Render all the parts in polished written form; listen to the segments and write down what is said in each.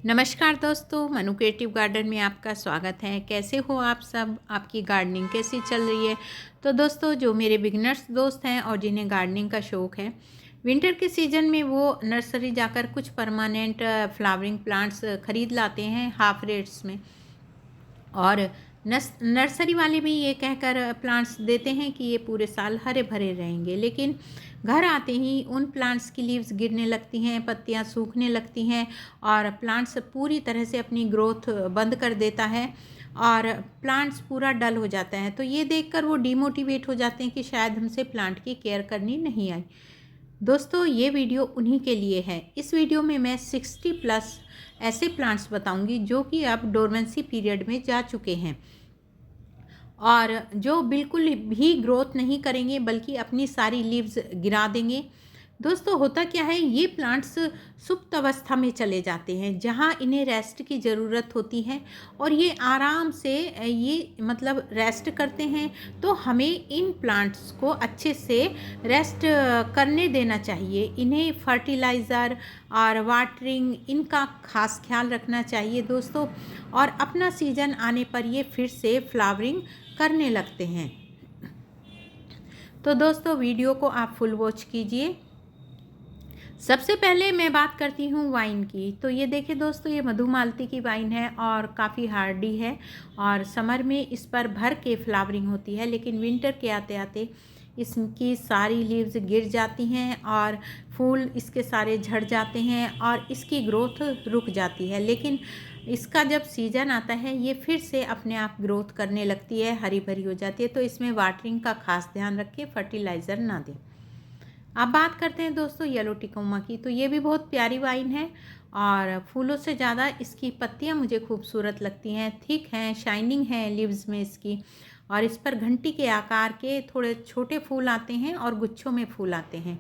नमस्कार दोस्तों, Manu creative garden में आपका स्वागत है। कैसे हो आप सब? आपकी गार्डनिंग कैसी चल रही है? तो दोस्तों, जो मेरे बिगिनर्स दोस्त हैं और जिन्हें गार्डनिंग का शौक़ है, विंटर के सीज़न में वो नर्सरी जाकर कुछ परमानेंट फ्लावरिंग प्लांट्स ख़रीद लाते हैं हाफ रेट्स में। और नर्सरी वाले भी ये कहकर प्लांट्स देते हैं कि ये पूरे साल हरे भरे रहेंगे, लेकिन घर आते ही उन प्लांट्स की लीव्स गिरने लगती हैं, पत्तियां सूखने लगती हैं और प्लांट्स पूरी तरह से अपनी ग्रोथ बंद कर देता है और प्लांट्स पूरा डल हो जाता है। तो ये देखकर वो डिमोटिवेट हो जाते हैं कि शायद हमसे प्लांट की केयर करनी नहीं आई। दोस्तों, ये वीडियो उन्हीं के लिए है। इस वीडियो में मैं 60 प्लस ऐसे प्लांट्स बताऊंगी जो कि अब डोरमेंसी पीरियड में जा चुके हैं और जो बिल्कुल भी ग्रोथ नहीं करेंगे बल्कि अपनी सारी लीव्स गिरा देंगे। दोस्तों, होता क्या है, ये प्लांट्स सुप्त अवस्था में चले जाते हैं जहाँ इन्हें रेस्ट की ज़रूरत होती है और ये आराम से मतलब रेस्ट करते हैं। तो हमें इन प्लांट्स को अच्छे से रेस्ट करने देना चाहिए। इन्हें फर्टिलाइज़र और वाटरिंग इनका खास ख्याल रखना चाहिए दोस्तों। और अपना सीज़न आने पर ये फिर से फ्लावरिंग करने लगते हैं। तो दोस्तों, वीडियो को आप फुल वॉच कीजिए। सबसे पहले मैं बात करती हूँ वाइन की। तो ये देखिए दोस्तों, ये मधुमालती की वाइन है और काफ़ी हार्डी है और समर में इस पर भर के फ्लावरिंग होती है, लेकिन विंटर के आते आते इसकी सारी लीव्स गिर जाती हैं और फूल इसके सारे झड़ जाते हैं और इसकी ग्रोथ रुक जाती है। लेकिन इसका जब सीज़न आता है ये फिर से अपने आप ग्रोथ करने लगती है, हरी भरी हो जाती है। तो इसमें वाटरिंग का खास ध्यान रखें, फर्टिलाइज़र ना दें। अब बात करते हैं दोस्तों येलो टिकोमा की। तो ये भी बहुत प्यारी वाइन है और फूलों से ज़्यादा इसकी पत्तियां मुझे खूबसूरत लगती हैं। थिक हैं, शाइनिंग है लीव्स में इसकी और इस पर घंटी के आकार के थोड़े छोटे फूल आते हैं और गुच्छों में फूल आते हैं।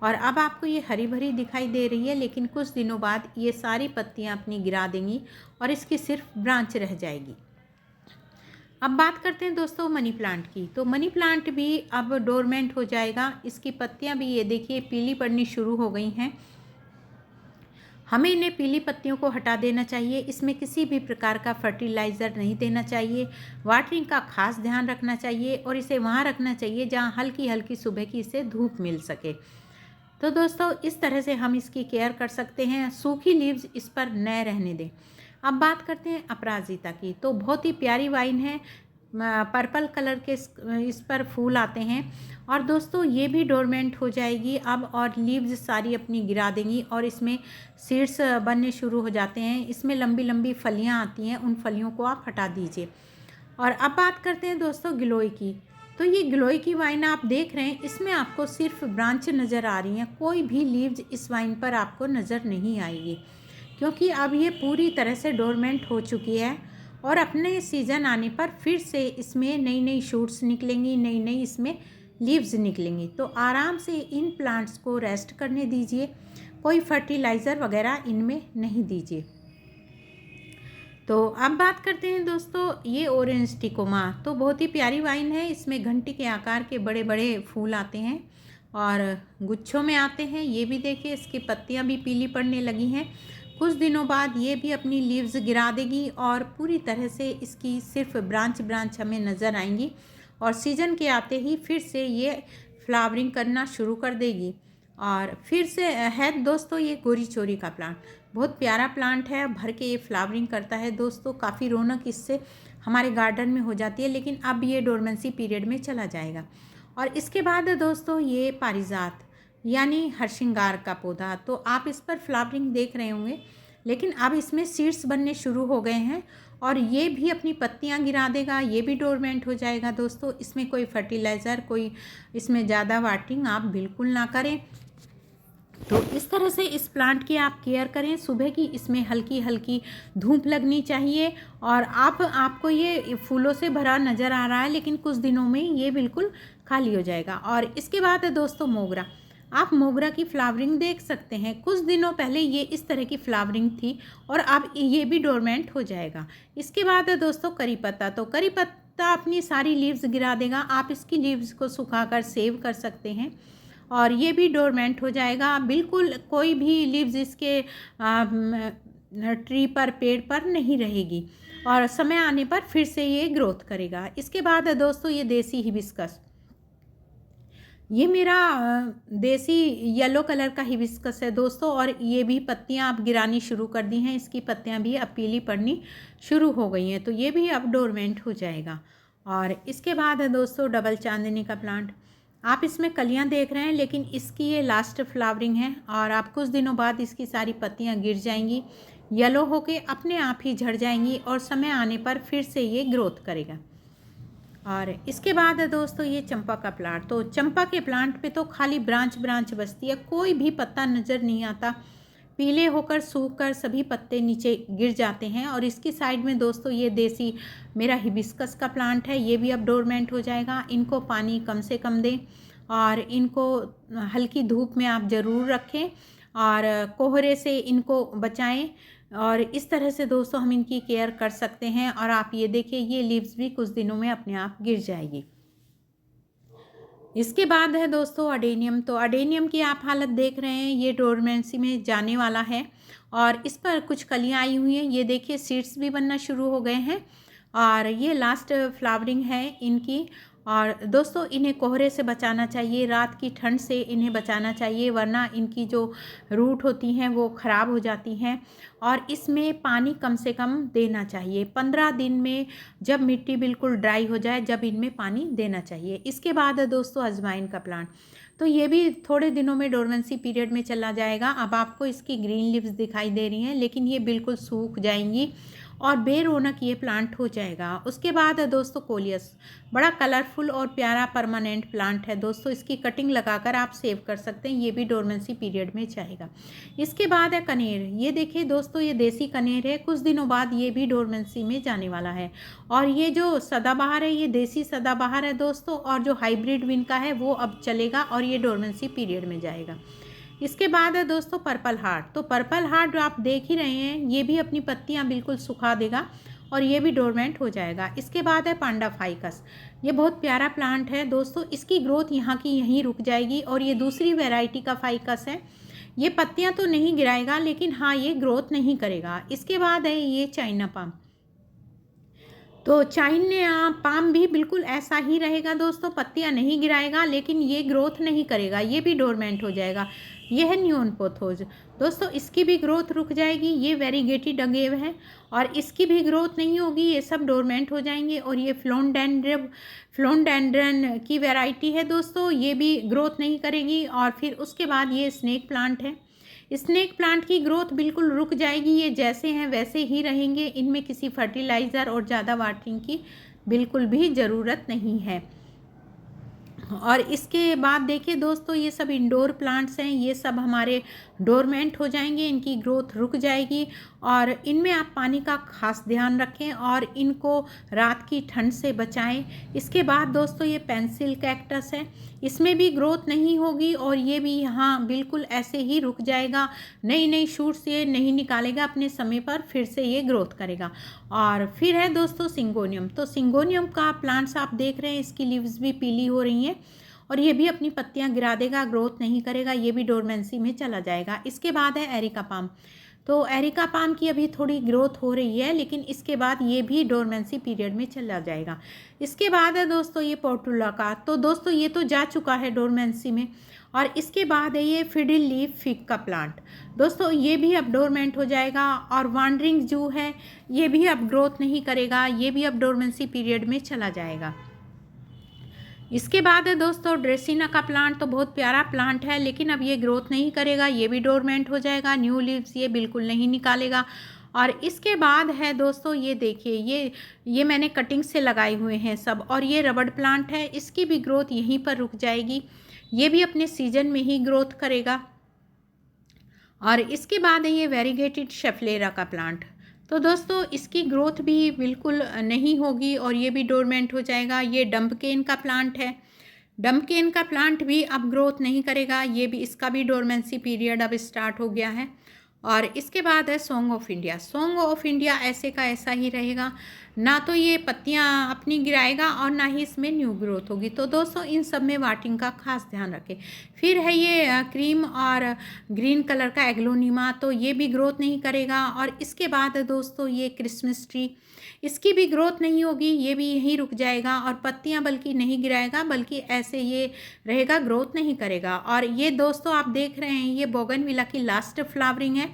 और अब आपको ये हरी भरी दिखाई दे रही है, लेकिन कुछ दिनों बाद ये सारी पत्तियां अपनी गिरा देंगी और इसकी सिर्फ ब्रांच रह जाएगी। अब बात करते हैं दोस्तों मनी प्लांट की। तो मनी प्लांट भी अब डोरमेंट हो जाएगा। इसकी पत्तियां भी ये देखिए पीली पड़नी शुरू हो गई हैं। हमें इन्हें पीली पत्तियों को हटा देना चाहिए। इसमें किसी भी प्रकार का फर्टिलाइज़र नहीं देना चाहिए। वाटरिंग का खास ध्यान रखना चाहिए और इसे वहाँ रखना चाहिए जहाँ हल्की हल्की सुबह की इसे धूप मिल सके। तो दोस्तों, इस तरह से हम इसकी केयर कर सकते हैं। सूखी लीव्स इस पर न रहने दें। अब बात करते हैं अपराजिता की। तो बहुत ही प्यारी वाइन है, पर्पल कलर के इस पर फूल आते हैं और दोस्तों ये भी डोरमेंट हो जाएगी अब और लीव्स सारी अपनी गिरा देंगी और इसमें सीड्स बनने शुरू हो जाते हैं। इसमें लंबी लंबी फलियां आती हैं, उन फलियों को आप हटा दीजिए। और अब बात करते हैं दोस्तों गिलोय की। तो ये गिलोय की वाइन आप देख रहे हैं, इसमें आपको सिर्फ ब्रांच नज़र आ रही हैं, कोई भी लीव्स इस वाइन पर आपको नज़र नहीं आएगी क्योंकि अब ये पूरी तरह से डोरमेंट हो चुकी है और अपने सीज़न आने पर फिर से इसमें नई नई शूट्स निकलेंगी, नई नई इसमें लीव्स निकलेंगी। तो आराम से इन प्लांट्स को रेस्ट करने दीजिए, कोई फर्टिलाइज़र वगैरह इनमें नहीं दीजिए। तो अब बात करते हैं दोस्तों ये ऑरेंज टिकोमा। तो बहुत ही प्यारी वाइन है। इसमें घंटी के आकार के बड़े बड़े फूल आते हैं और गुच्छों में आते हैं। ये भी देखिए इसकी पत्तियां भी पीली पड़ने लगी हैं। कुछ दिनों बाद ये भी अपनी लीव्स गिरा देगी और पूरी तरह से इसकी सिर्फ ब्रांच हमें नज़र आएंगी और सीज़न के आते ही फिर से ये फ्लावरिंग करना शुरू कर देगी। और फिर से है दोस्तों ये गोरी चोरी का प्लांट, बहुत प्यारा प्लांट है, भर के ये फ्लावरिंग करता है दोस्तों। काफ़ी रौनक इससे हमारे गार्डन में हो जाती है, लेकिन अब ये डोरमेंसी पीरियड में चला जाएगा। और इसके बाद दोस्तों ये पारिजात यानी हरश्रृंगार का पौधा। तो आप इस पर फ्लावरिंग देख रहे होंगे, लेकिन अब इसमें सीड्स बनने शुरू हो गए हैं और ये भी अपनी पत्तियां गिरा देगा, ये भी डोरमेंट हो जाएगा दोस्तों। इसमें कोई फर्टिलाइज़र, कोई इसमें ज़्यादा वाटरिंग आप बिल्कुल ना करें। तो इस तरह से इस प्लांट की आप केयर करें। सुबह की इसमें हल्की हल्की धूप लगनी चाहिए और आपको ये फूलों से भरा नज़र आ रहा है, लेकिन कुछ दिनों में ये बिल्कुल खाली हो जाएगा। और इसके बाद है दोस्तों मोगरा। आप मोगरा की फ्लावरिंग देख सकते हैं। कुछ दिनों पहले ये इस तरह की फ्लावरिंग थी और अब ये भी डोरमेंट हो जाएगा। इसके बाद है दोस्तों करी पत्ता। तो करी पत्ता अपनी सारी लीव्स गिरा देगा। आप इसकी लीव्स को सुखाकर सेव कर सकते हैं और ये भी डोरमेंट हो जाएगा। बिल्कुल कोई भी लीव्स इसके ट्री पर, पेड़ पर नहीं रहेगी और समय आने पर फिर से ये ग्रोथ करेगा। इसके बाद है दोस्तों ये देसी हिबिस्कस। ये मेरा देसी येलो कलर का हिबिस्कस है दोस्तों, और ये भी पत्तियां अब गिरानी शुरू कर दी हैं। इसकी पत्तियां भी अब पीली पड़नी शुरू हो गई हैं, तो ये भी अब डोरमेंट हो जाएगा। और इसके बाद है दोस्तों डबल चांदनी का प्लांट। आप इसमें कलियां देख रहे हैं, लेकिन इसकी ये लास्ट फ्लावरिंग है और आप कुछ दिनों बाद इसकी सारी पत्तियां गिर जाएंगी, येलो होके अपने आप ही झड़ जाएंगी और समय आने पर फिर से ये ग्रोथ करेगा। और इसके बाद है दोस्तों ये चंपा का प्लांट। तो चंपा के प्लांट पे तो खाली ब्रांच बचती है, कोई भी पत्ता नज़र नहीं आता, पीले होकर सूख कर सभी पत्ते नीचे गिर जाते हैं। और इसकी साइड में दोस्तों ये देसी मेरा हिबिस्कस का प्लांट है, ये भी अब डोरमेंट हो जाएगा। इनको पानी कम से कम दें और इनको हल्की धूप में आप ज़रूर रखें और कोहरे से इनको बचाएं। और इस तरह से दोस्तों हम इनकी केयर कर सकते हैं। और आप ये देखिए ये लीव्स भी कुछ दिनों में अपने आप गिर जाएगी। इसके बाद है दोस्तों अडेनियम। तो अडेनियम की आप हालत देख रहे हैं, ये डोरमेंसी में जाने वाला है और इस पर कुछ कलियां आई हुई हैं। ये देखिए सीड्स भी बनना शुरू हो गए हैं और ये लास्ट फ्लावरिंग है इनकी। और दोस्तों इन्हें कोहरे से बचाना चाहिए, रात की ठंड से इन्हें बचाना चाहिए, वरना इनकी जो रूट होती हैं वो ख़राब हो जाती हैं। और इसमें पानी कम से कम देना चाहिए, 15 दिन में जब मिट्टी बिल्कुल ड्राई हो जाए जब इनमें पानी देना चाहिए। इसके बाद है दोस्तों अजवाइन का प्लांट। तो ये भी थोड़े दिनों में डोरमेंसी पीरियड में चला जाएगा। अब आपको इसकी ग्रीन लीव्स दिखाई दे रही हैं, लेकिन ये बिल्कुल सूख जाएंगी और बेरौनक ये प्लांट हो जाएगा। उसके बाद है दोस्तों कोलियस, बड़ा कलरफुल और प्यारा परमानेंट प्लांट है दोस्तों। इसकी कटिंग लगाकर आप सेव कर सकते हैं, ये भी डोरमेंसी पीरियड में जाएगा। इसके बाद है कनेर। ये देखिए दोस्तों ये देसी कनेर है, कुछ दिनों बाद ये भी डोरमेंसी में जाने वाला है। और ये जो सदाबहार है ये देसी सदाबहार है दोस्तों, और जो हाइब्रिड विन का है वो अब चलेगा और ये डोरमेंसी पीरियड में जाएगा। इसके बाद है दोस्तों पर्पल हार्ट। तो पर्पल हार्ट जो आप देख ही रहे हैं ये भी अपनी पत्तियां बिल्कुल सुखा देगा और ये भी डोरमेंट हो जाएगा। इसके बाद है पांडा फाइकस। ये बहुत प्यारा प्लांट है दोस्तों, इसकी ग्रोथ यहाँ की यहीं रुक जाएगी। और ये दूसरी वैरायटी का फाइकस है, ये पत्तियां तो नहीं गिराएगा लेकिन हाँ ये ग्रोथ नहीं करेगा। इसके बाद है ये चाइना पाम। तो चाइना पाम भी बिल्कुल ऐसा ही रहेगा दोस्तों, पत्तियां नहीं गिराएगा लेकिन ये ग्रोथ नहीं करेगा, ये भी डोरमेंट हो जाएगा। ये है न्यून पोथोज दोस्तों, इसकी भी ग्रोथ रुक जाएगी। ये वेरीगेटेड अगेव है और इसकी भी ग्रोथ नहीं होगी, ये सब डोरमेंट हो जाएंगे। और ये फ्लोनडेंड्रन की वैरायटी है दोस्तों, ये भी ग्रोथ नहीं करेगी। और फिर उसके बाद ये स्नेक प्लांट है। स्नेक प्लांट की ग्रोथ बिल्कुल रुक जाएगी, ये जैसे हैं वैसे ही रहेंगे, इनमें किसी फर्टिलाइज़र और ज़्यादा वाटरिंग की बिल्कुल भी ज़रूरत नहीं है। और इसके बाद देखिए दोस्तों ये सब इंडोर प्लांट्स हैं, ये सब हमारे डोरमेंट हो जाएंगे, इनकी ग्रोथ रुक जाएगी। और इनमें आप पानी का खास ध्यान रखें और इनको रात की ठंड से बचाएं। इसके बाद दोस्तों ये पेंसिल कैक्टस है, इसमें भी ग्रोथ नहीं होगी और ये भी यहाँ बिल्कुल ऐसे ही रुक जाएगा, नई नई शूट्स ये नहीं निकालेगा, अपने समय पर फिर से ये ग्रोथ करेगा। और फिर है दोस्तों सिंगोनियम। तो सिंगोनियम का प्लांट्स आप देख रहे हैं, इसकी लीव्स भी पीली हो रही हैं और ये भी अपनी पत्तियां गिरा देगा, ग्रोथ नहीं करेगा, ये भी डोरमेंसी में चला जाएगा। इसके बाद है एरिका पाम। तो एरिका पाम की अभी थोड़ी ग्रोथ हो रही है लेकिन इसके बाद ये भी डोरमेंसी पीरियड में चला जाएगा। इसके बाद है दोस्तों ये पोर्टुला का। तो दोस्तों ये तो जा चुका है डोरमेंसी में। और इसके बाद है ये फिडिल लीफ फिग का प्लांट। दोस्तों ये भी अब डोरमेंट हो जाएगा। और वांडरिंग जू है, ये भी अब ग्रोथ नहीं करेगा, ये भी अब डोरमेंसी पीरियड में चला जाएगा। इसके बाद है दोस्तों ड्रेसिना का प्लांट। तो बहुत प्यारा प्लांट है लेकिन अब ये ग्रोथ नहीं करेगा, ये भी डोरमेंट हो जाएगा, न्यू लीव्स ये बिल्कुल नहीं निकालेगा। और इसके बाद है दोस्तों ये देखिए ये मैंने कटिंग से लगाए हुए हैं सब, और ये रबड़ प्लांट है, इसकी भी ग्रोथ यहीं पर रुक जाएगी, ये भी अपने सीजन में ही ग्रोथ करेगा। और इसके बाद है ये वेरीगेटेड शेफलेरा का प्लांट। तो दोस्तों इसकी ग्रोथ भी बिल्कुल नहीं होगी और ये भी डोरमेंट हो जाएगा। ये डम्पकेन का प्लांट है, डम्पकेन का प्लांट भी अब ग्रोथ नहीं करेगा, ये भी इसका भी डोरमेंसी पीरियड अब स्टार्ट हो गया है। और इसके बाद है song of India. Song of India ऐसे का ऐसा ही रहेगा, ना तो ये पत्तियां अपनी गिराएगा और ना ही इसमें न्यू ग्रोथ होगी। तो दोस्तों इन सब में वाटिंग का खास ध्यान रखें। फिर है ये क्रीम और ग्रीन कलर का एग्लोनीमा, तो ये भी ग्रोथ नहीं करेगा। और इसके बाद है दोस्तों ये क्रिसमस ट्री, इसकी भी ग्रोथ नहीं होगी, ये भी यहीं रुक जाएगा और पत्तियां बल्कि नहीं गिराएगा, बल्कि ऐसे ये रहेगा, ग्रोथ नहीं करेगा। और ये दोस्तों आप देख रहे हैं ये बोगनविला की लास्ट फ्लावरिंग है,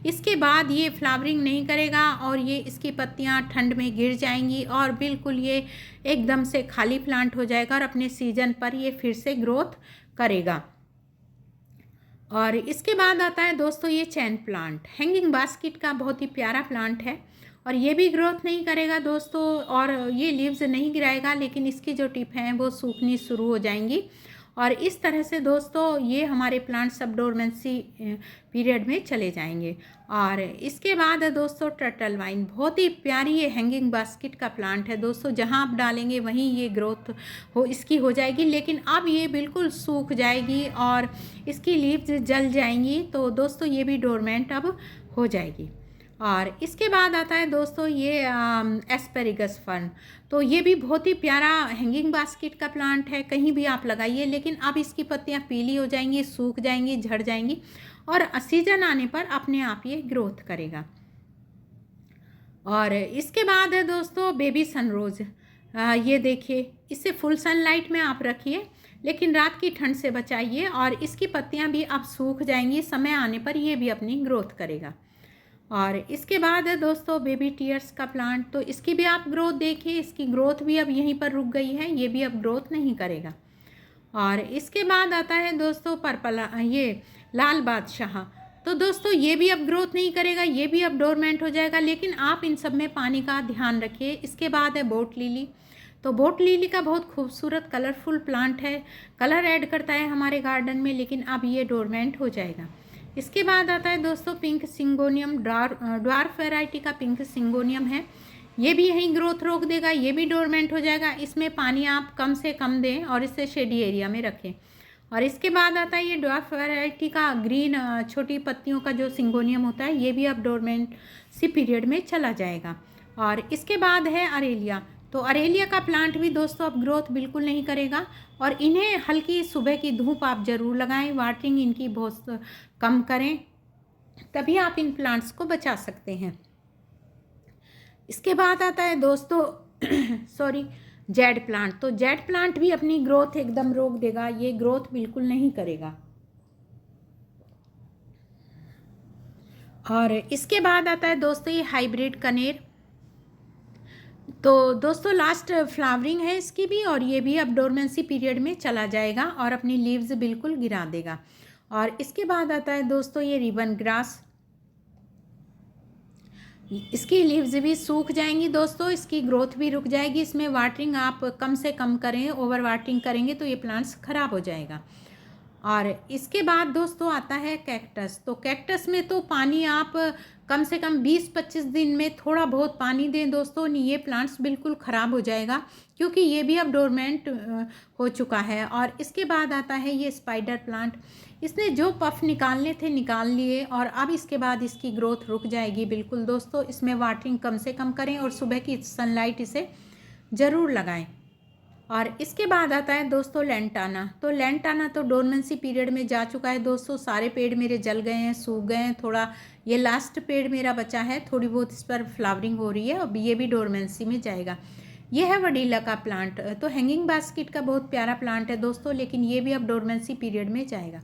इसके बाद ये फ्लावरिंग नहीं करेगा और ये इसकी पत्तियां ठंड में गिर जाएंगी और बिल्कुल ये एकदम से खाली प्लांट हो जाएगा और अपने सीजन पर ये फिर से ग्रोथ करेगा। और इसके बाद आता है दोस्तों ये चैन प्लांट, हैंगिंग बास्केट का बहुत ही प्यारा प्लांट है और ये भी ग्रोथ नहीं करेगा दोस्तों, और ये लीव्स नहीं गिराएगा, लेकिन इसकी जो टिप हैं वो सूखनी शुरू हो जाएंगी। और इस तरह से दोस्तों ये हमारे प्लांट सब डोरमेंसी पीरियड में चले जाएंगे। और इसके बाद है दोस्तों टर्टल वाइन, बहुत ही प्यारी ये हैंगिंग बास्केट का प्लांट है दोस्तों, जहां आप डालेंगे वहीं ये ग्रोथ इसकी हो जाएगी, लेकिन अब ये बिल्कुल सूख जाएगी और इसकी लीव्स जल जाएंगी। तो दोस्तों ये भी डोरमेंट अब हो जाएगी। और इसके बाद आता है दोस्तों ये एस्पेरिगस फर्न, तो ये भी बहुत ही प्यारा हैंगिंग बास्केट का प्लांट है, कहीं भी आप लगाइए, लेकिन अब इसकी पत्तियां पीली हो जाएंगी, सूख जाएंगी, झड़ जाएंगी और सीजन आने पर अपने आप ये ग्रोथ करेगा। और इसके बाद है दोस्तों बेबी सनरोज, ये देखिए, इसे फुल सनलाइट में आप रखिए, लेकिन रात की ठंड से बचाइए और इसकी पत्तियां भी अब सूख जाएंगी, समय आने पर ये भी अपनी ग्रोथ करेगा। और इसके बाद है दोस्तों बेबी टीयर्स का प्लांट, तो इसकी भी आप ग्रोथ देखिए, इसकी ग्रोथ भी अब यहीं पर रुक गई है, ये भी अब ग्रोथ नहीं करेगा। और इसके बाद आता है दोस्तों पर्पल, ये लाल बादशाह, तो दोस्तों ये भी अब ग्रोथ नहीं करेगा, ये भी अब डोरमेंट हो जाएगा, लेकिन आप इन सब में पानी का ध्यान रखिए। इसके बाद है बोट लिली, तो बोट लिली का बहुत खूबसूरत कलरफुल प्लांट है, कलर ऐड करता है हमारे गार्डन में, लेकिन अब ये डोरमेंट हो जाएगा। इसके बाद आता है दोस्तों पिंक सिंगोनियम, ड्वार्फ वैरायटी का पिंक सिंगोनियम है, ये भी यहीं ग्रोथ रोक देगा, ये भी डोरमेंट हो जाएगा। इसमें पानी आप कम से कम दें और इसे शेडी एरिया में रखें। और इसके बाद आता है ये ड्वार्फ वैरायटी का ग्रीन छोटी पत्तियों का जो सिंगोनियम होता है, ये भी अब डोरमेंट सी पीरियड में चला जाएगा। और इसके बाद है अरेलिया, तो अरेलिया का प्लांट भी दोस्तों अब ग्रोथ बिल्कुल नहीं करेगा और इन्हें हल्की सुबह की धूप आप ज़रूर लगाएं, वाटरिंग इनकी बहुत कम करें, तभी आप इन प्लांट्स को बचा सकते हैं। इसके बाद आता है दोस्तों जेड प्लांट, तो जेड प्लांट भी अपनी ग्रोथ एकदम रोक देगा, ये ग्रोथ बिल्कुल नहीं करेगा। और इसके बाद आता है दोस्तों ये हाइब्रिड कनेर, तो दोस्तों लास्ट फ्लावरिंग है इसकी भी और ये भी अब डोरमेंसी पीरियड में चला जाएगा और अपनी लीव्स बिल्कुल गिरा देगा। और इसके बाद आता है दोस्तों ये रिबन ग्रास, इसकी लीव्स भी सूख जाएंगी दोस्तों, इसकी ग्रोथ भी रुक जाएगी, इसमें वाटरिंग आप कम से कम करें, ओवर वाटरिंग करेंगे तो ये प्लांट्स खराब हो जाएगा। और इसके बाद दोस्तों आता है कैक्टस, तो कैक्टस में तो पानी आप कम से कम 20-25 दिन में थोड़ा बहुत पानी दें दोस्तों, नहीं ये प्लांट्स बिल्कुल ख़राब हो जाएगा, क्योंकि ये भी अब डोरमेंट हो चुका है। और इसके बाद आता है ये स्पाइडर प्लांट, इसने जो पफ निकालने थे निकाल लिए और अब इसके बाद इसकी ग्रोथ रुक जाएगी बिल्कुल दोस्तों। इसमें वाटरिंग कम से कम करें और सुबह की सनलाइट इसे ज़रूर लगाएं। और इसके बाद आता है दोस्तों लेंटाना, तो लेंटाना तो डोरमेंसी पीरियड में जा चुका है दोस्तों, सारे पेड़ मेरे जल गए हैं, सूख गए हैं, थोड़ा ये लास्ट पेड़ मेरा बचा है, थोड़ी बहुत इस पर फ्लावरिंग हो रही है, अब ये भी डोरमेंसी में जाएगा। ये है वडीला का प्लांट, तो हैंगिंग बास्केट का बहुत प्यारा प्लांट है दोस्तों, लेकिन ये भी अब डोरमेंसी पीरियड में जाएगा।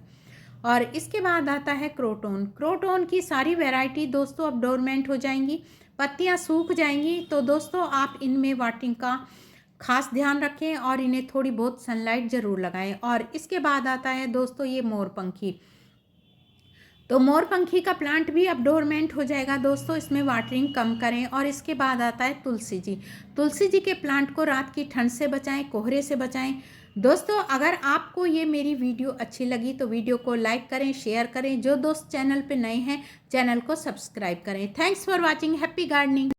और इसके बाद आता है क्रोटोन, क्रोटोन की सारी वेराइटी दोस्तों अब डोरमेंट हो जाएंगी, पत्तियाँ सूख जाएंगी, तो दोस्तों आप इनमें वाटरिंग का खास ध्यान रखें और इन्हें थोड़ी बहुत सनलाइट ज़रूर लगाएं। और इसके बाद आता है दोस्तों ये मोरपंखी, तो मोरपंखी का प्लांट भी अब डोरमेंट हो जाएगा दोस्तों, इसमें वाटरिंग कम करें। और इसके बाद आता है तुलसी जी, तुलसी जी के प्लांट को रात की ठंड से बचाएं, कोहरे से बचाएं दोस्तों। अगर आपको ये मेरी वीडियो अच्छी लगी तो वीडियो को लाइक करें, शेयर करें, जो दोस्त चैनल पे नए हैं चैनल को सब्सक्राइब करें। Thanks for watching, happy gardening.